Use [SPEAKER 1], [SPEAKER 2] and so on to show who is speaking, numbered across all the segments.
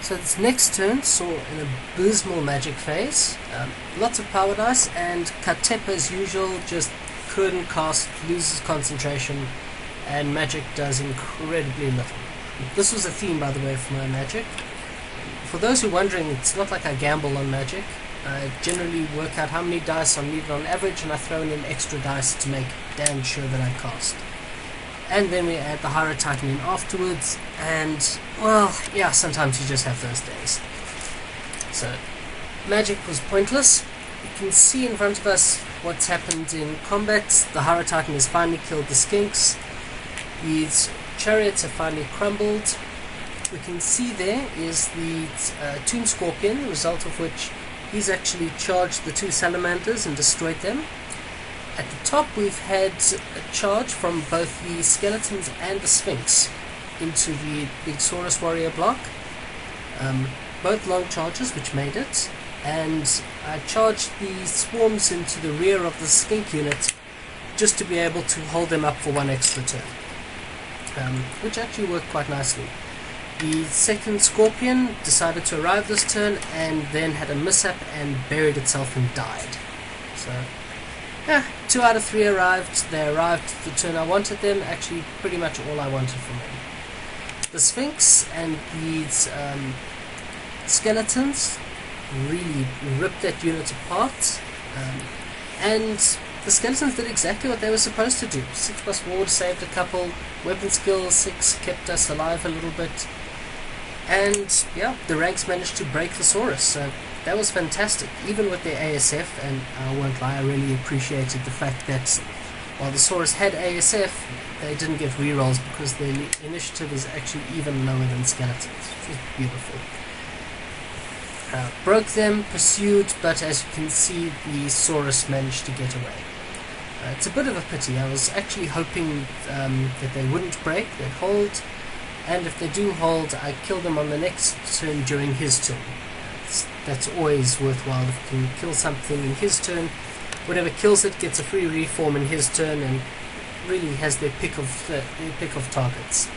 [SPEAKER 1] So this next turn saw an abysmal magic phase, lots of power dice, and Katep as usual just couldn't cast, loses concentration, and magic does incredibly little. This was a theme, by the way, for my magic. For those who are wondering, it's not like I gamble on magic. I generally work out how many dice I'm needed on average, and I throw in extra dice to make damn sure that I cast. And then we add the Hydra Titan in afterwards, and, well, yeah, sometimes you just have those days. So, magic was pointless. You can see in front of us what's happened in combat. The Hydra Titan has finally killed the skinks. These chariots have finally crumbled. We can see there is the Tomb Scorpion, the result of which he's actually charged the two salamanders and destroyed them. At the top we've had a charge from both the skeletons and the sphinx into the big Saurus warrior block. Both long charges which made it, and I charged the swarms into the rear of the skink unit just to be able to hold them up for one extra turn, which actually worked quite nicely. The second scorpion decided to arrive this turn and then had a mishap and buried itself and died. So, yeah, 2 out of 3 arrived. They arrived the turn I wanted them, actually pretty much all I wanted from them. The Sphinx and these skeletons really ripped that unit apart, and the skeletons did exactly what they were supposed to do. 6+ ward saved a couple, weapon skill 6 kept us alive a little bit, and yeah, the ranks managed to break the Saurus, so that was fantastic. Even with their ASF, and I won't lie, I really appreciated the fact that while the Saurus had ASF, they didn't get rerolls because their initiative is actually even lower than skeletons, which was beautiful. Broke them, pursued, but as you can see, the Saurus managed to get away. It's a bit of a pity. I was actually hoping that they wouldn't break, they'd hold, and if they do hold, I kill them on the next turn during his turn. That's always worthwhile. If you can kill something in his turn, whatever kills it gets a free reform in his turn and really has their pick of targets.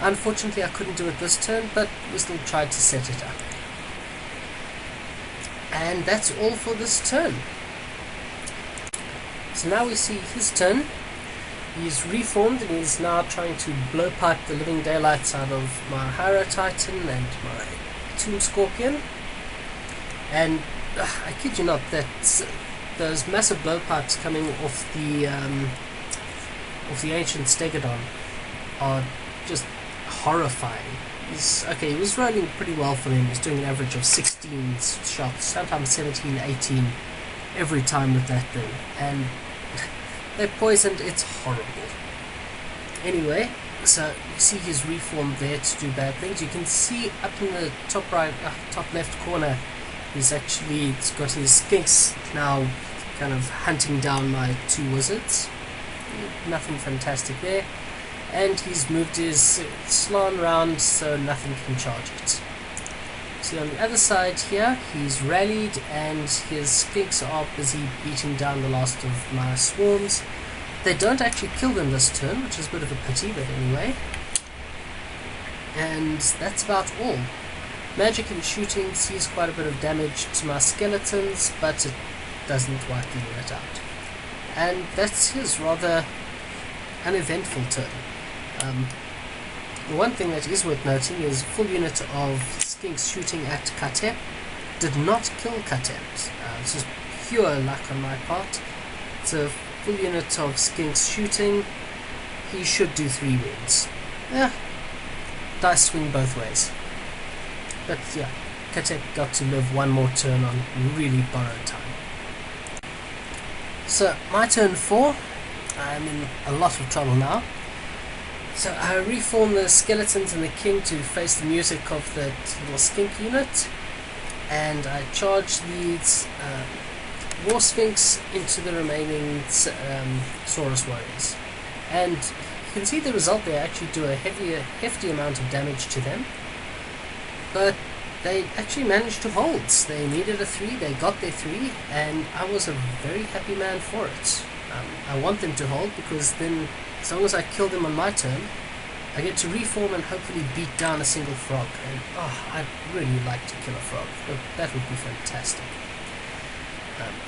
[SPEAKER 1] Unfortunately, I couldn't do it this turn, but we still tried to set it up. And that's all for this turn. So now we see his turn. He's reformed and he's now trying to blowpipe the living daylights out of my Hydra Titan and my Tomb Scorpion. And I kid you not, that those massive blowpipes coming off the ancient Stegodon are just horrifying. He was rolling pretty well for him. He's doing an average of 16 shots, sometimes 17, 18 every time with that thing. And they're poisoned, it's horrible. Anyway, so you see he's reformed there to do bad things. You can see up in the top right, top left corner, he's got his skinks now kind of hunting down my 2 wizards. Nothing fantastic there. And he's moved his slan round so nothing can charge it. See on the other side here, he's rallied and his skinks are busy beating down the last of my swarms. They don't actually kill them this turn, which is a bit of a pity, but anyway. And that's about all. Magic and shooting sees quite a bit of damage to my skeletons, but it doesn't wipe the unit out. And that's his rather uneventful turn. The one thing that is worth noting is a full unit of skinks shooting at Katep did not kill Katep. This is pure luck on my part. It's a full unit of skinks shooting. He should do 3 wounds. Yeah, dice swing both ways. But yeah, Katep got to live one more turn on really borrowed time. So my turn 4, I'm in a lot of trouble now. So I reform the skeletons and the king to face the music of the little skink unit, and I charge these war sphinx into the remaining Saurus warriors. And you can see the result there. Actually do a hefty amount of damage to them, but they actually managed to hold. They needed a 3, they got their 3, and I was a very happy man for it. I want them to hold because then, as long as I kill them on my turn, I get to reform and hopefully beat down a single frog. And I'd really like to kill a frog. That would be fantastic.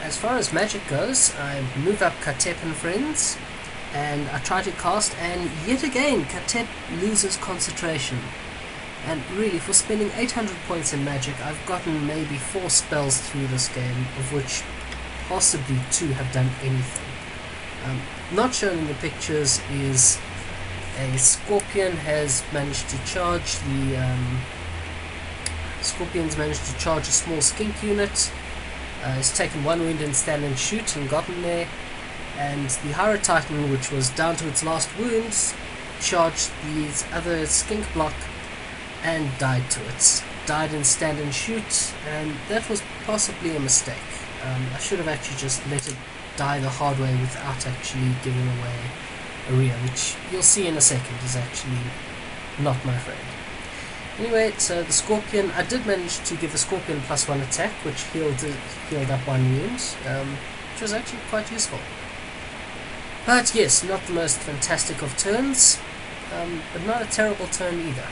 [SPEAKER 1] As far as magic goes, I move up Katep and friends, and I try to cast, and yet again Katep loses concentration. And really, for spending 800 points in magic, I've gotten maybe 4 spells through this game, of which possibly 2 have done anything. Not shown in the pictures is a Scorpion has managed to charge Scorpion's managed to charge a small skink unit. Has taken 1 wound in stand and shoot and gotten there. And the Hydra Titan, which was down to its last wounds, charged the other skink block and died to it. Died in stand and shoot, and that was possibly a mistake. I should have actually just let it die the hard way without actually giving away Aria, which you'll see in a second is actually not my friend. Anyway, so the Scorpion, I did manage to give the Scorpion +1 attack, which healed up 1 wound, which was actually quite useful. But yes, not the most fantastic of turns, but not a terrible turn either.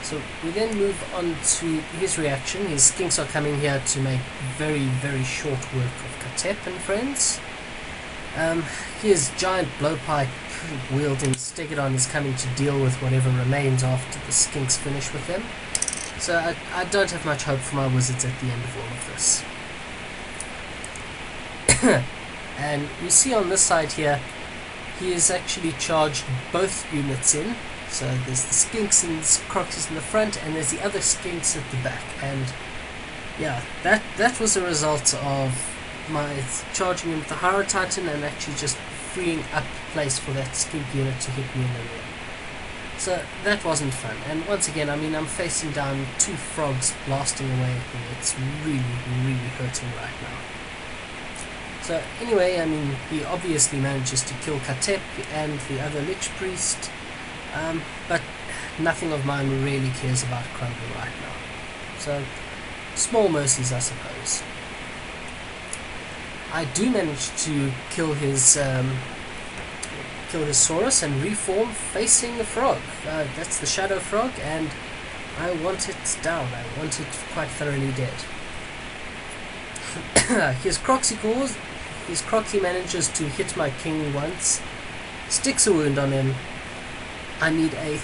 [SPEAKER 1] So we then move on to his reaction. His skinks are coming here to make very, very short work of Katep and friends. His giant blowpipe wielding Stegodon is coming to deal with whatever remains after the skinks finish with them. So I don't have much hope for my wizards at the end of all of this. And we see on this side here, he has actually charged both units in. So there's the skinks and croxies in the front, and there's the other skinks at the back. And yeah, that was a result of my charging in with the Hydra Titan and actually just freeing up place for that skink unit to hit me in the rear. So that wasn't fun. And once again, I mean, I'm facing down 2 frogs blasting away at me. It's really, really hurting right now. So anyway, I mean, he obviously manages to kill Katep and the other Lich Priest. But nothing of mine really cares about Crumble right now. So, small mercies, I suppose. I do manage to kill his Saurus and reform facing the frog. That's the Shadow Frog, and I want it down. I want it quite thoroughly dead. His Croxy manages to hit my king once, sticks a wound on him. I need a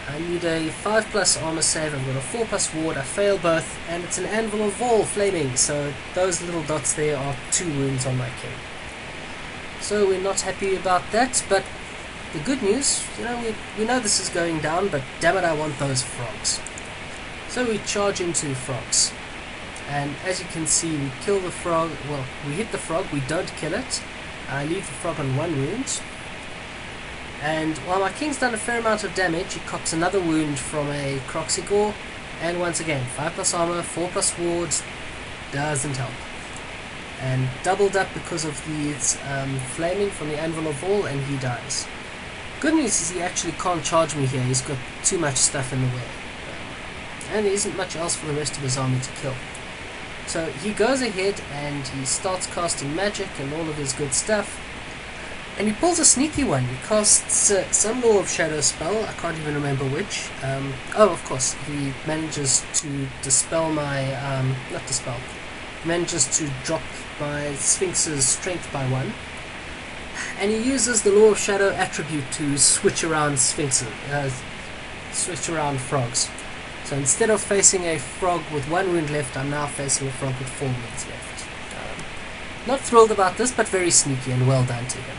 [SPEAKER 1] 5+ armor save. I've got a 4+ ward. I fail both, and it's an Anvil of Vol flaming. So those little dots there are 2 wounds on my king. So we're not happy about that. But the good news, we know this is going down. But damn it, I want those frogs. So we charge into frogs, and as you can see, we kill the frog. Well, we hit the frog. We don't kill it. I leave the frog on 1 wound. And while my king's done a fair amount of damage, he cops another wound from a Croxigore, and once again, 5+ armor, 4+ wards, doesn't help. And doubled up because of the flaming from the Anvil of Vol, and he dies. Good news is he actually can't charge me here, he's got too much stuff in the way. And there isn't much else for the rest of his army to kill. So he goes ahead and he starts casting magic and all of his good stuff. And he pulls a sneaky one. He casts some Law of Shadow spell, I can't even remember which. Of course, he manages to dispel my, he manages to drop my Sphinx's strength by 1. And he uses the Law of Shadow attribute to switch around Sphinxes, switch around frogs. So instead of facing a frog with 1 wound left, I'm now facing a frog with 4 wounds left. Not thrilled about this, but very sneaky and well done to him.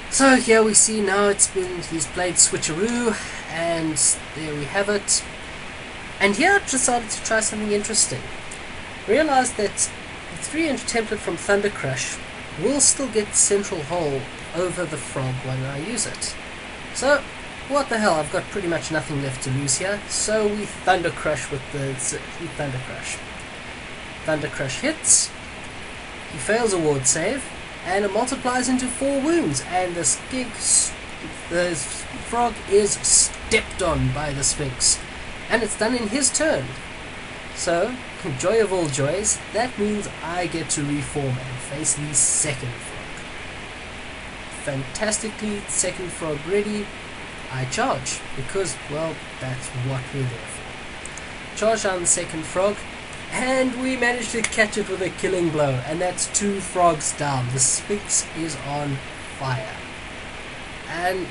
[SPEAKER 1] So here we see now he's played Switcheroo, and there we have it. And here I've decided to try something interesting. Realized that the 3-inch template from Thunder Crush will still get central hole over the frog when I use it. So, what the hell, I've got pretty much nothing left to lose here, so we Thunder Crush with the Thunder Crush. Thunder Crush hits, he fails a ward save, and it multiplies into 4 wounds, and the frog is stepped on by the Sphinx, and it's done in his turn. So, joy of all joys, that means I get to reform and face the second frog. fantastically. Second frog ready. I charge, because, well, that's what we're there for. Charge down the second frog, and we managed to catch it with a killing blow, and that's 2 frogs down. The Sphinx is on fire. And,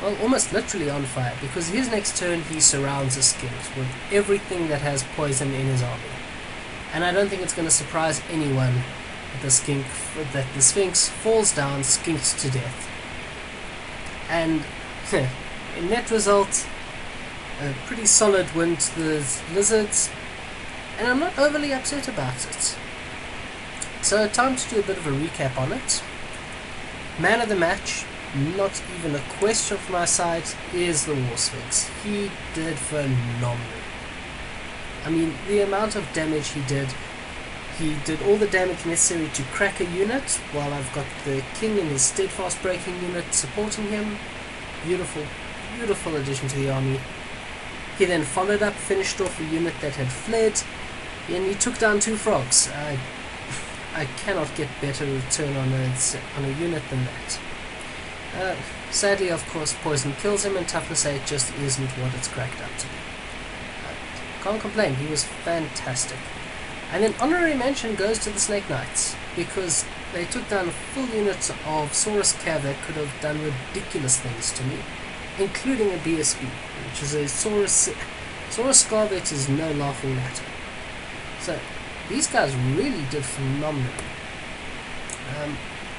[SPEAKER 1] well, almost literally on fire, because his next turn he surrounds the Sphinx with everything that has poison in his army. And I don't think it's going to surprise anyone that the Sphinx falls down, skinked to death. And in net result, a pretty solid win to the Lizards, and I'm not overly upset about it. So time to do a bit of a recap on it. Man of the match, not even a question from my side, is the War Sphinx. He did phenomenal. I mean, the amount of damage he did all the damage necessary to crack a unit, while I've got the King and his steadfast breaking unit supporting him. Beautiful, beautiful addition to the army. He then followed up, finished off a unit that had fled, and he took down 2 frogs. I cannot get better return on a unit than that. Sadly, of course, poison kills him, and toughness 8 just isn't what it's cracked up to be. Can't complain, he was fantastic. And then honorary mention goes to the Snake Knights, because they took down a full unit of Saurus Cav that could have done ridiculous things to me, including a BSB, which is a Saurus Scar that is no laughing matter. So these guys really did phenomenally.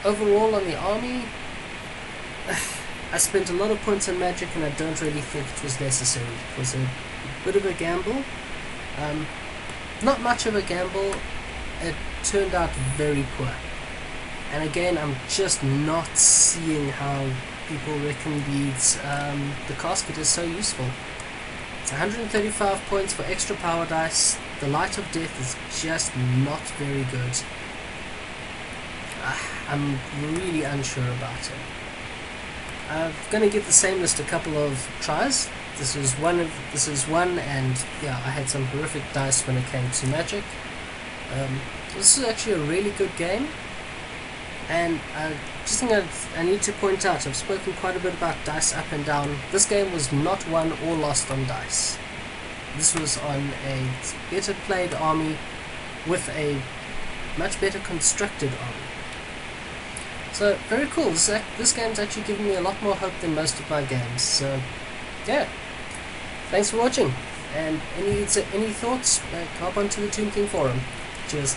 [SPEAKER 1] Overall on the army, I spent a lot of points on magic, and I don't really think it was necessary. It was a bit of a gamble. Not much of a gamble. It turned out very poor. And again, I'm just not seeing how people reckon the casket is so useful. It's 135 points for extra power dice. The Light of Death is just not very good. I'm really unsure about it. I'm going to give the same list a couple of tries. This is one, and yeah, I had some horrific dice when it came to magic. This is actually a really good game, and I just think I need to point out, I've spoken quite a bit about dice up and down. This game was not won or lost on dice. This was on a better played army with a much better constructed army. So, very cool. This game's actually given me a lot more hope than most of my games. So, yeah. Thanks for watching. And any thoughts, hop onto the Tomb King forum. Cheers.